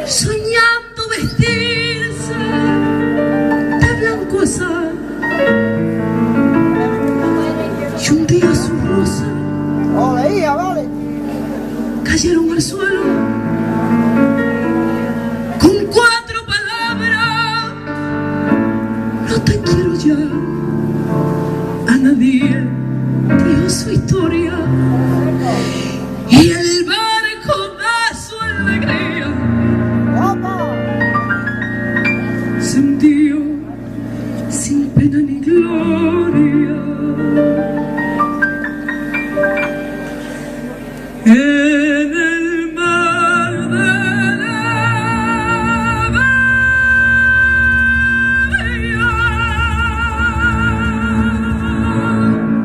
soñando vestirse de blanco azar, y un día sus rosas cayeron al suelo con 4 palabras: no te quiero ya. A nadie dijo su historia, y el barco da su alegría se hundió sin pena ni gloria. En el mar de la bahía.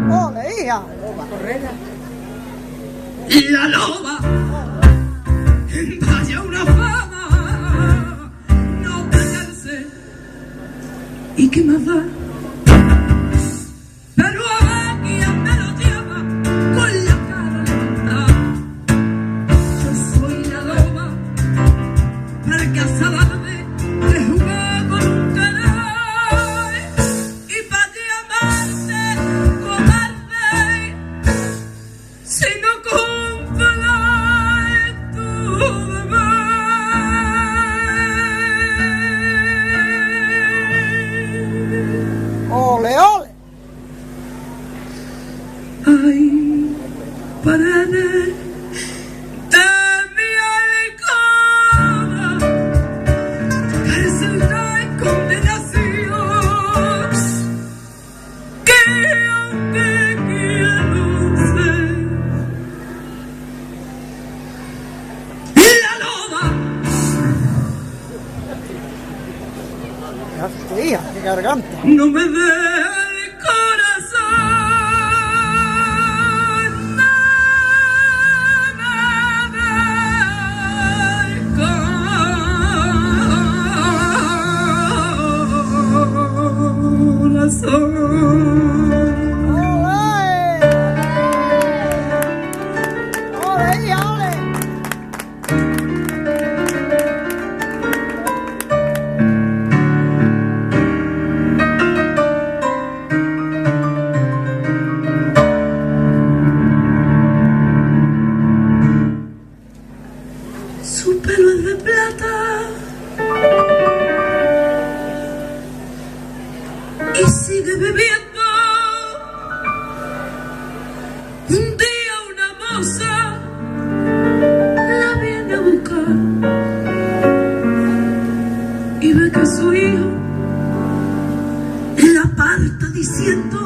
¡Ole, hija! La loba, vaya una fama, no callarse, ¿y qué más da? Pero a quien me lo lleva con la cara levantada. Yo soy la loba, fracasada de jugar con un canal, y para llamarte cobarde si no cumples tu deber. ¡Ole, ole! Hay paredes de mi alcoba, cárcel de condenación, que aunque quiero ser la loba, ¡Hija, qué garganta! no me deja el corazón. Su pelo es de plata y sigue bebiendo. Un día una moza la viene a buscar y ve que su hijo la aparta diciendo: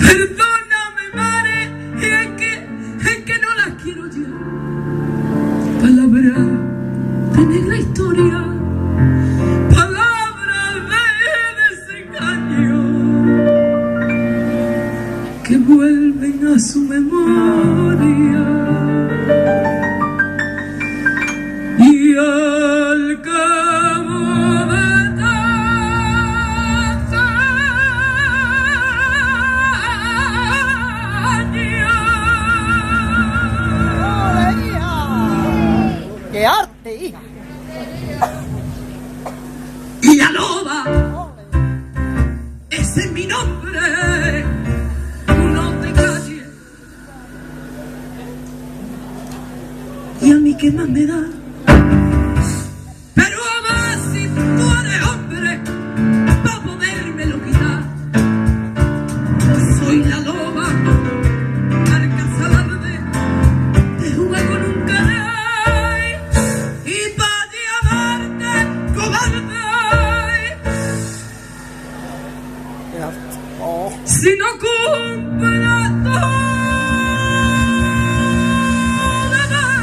perdóname, madre, es que no la quiero ya. Palabra de negra historia, palabra de desengaño, que vuelven a su memoria. Y al cabo de tantos años, ¡Qué arte, hija! y la loba, ese es mi nombre, no te calles. Y a mí qué más me da, pero a ver si tú eres hombre para podérmelo quitar. Soy la loba, carcasa de jugar con un canal, y para llamarte cobarde ¡Qué arte! ¡Oh! si no cumplas tu deber.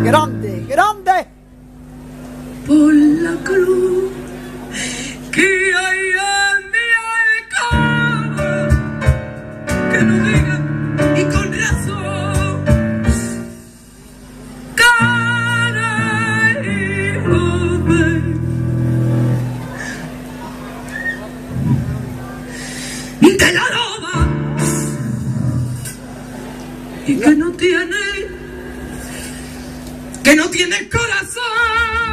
¡Grande, grande! Por la cruz que hay en mi alcoba, que no digan, y con razón, cara, hijo de y que no tiene corazón.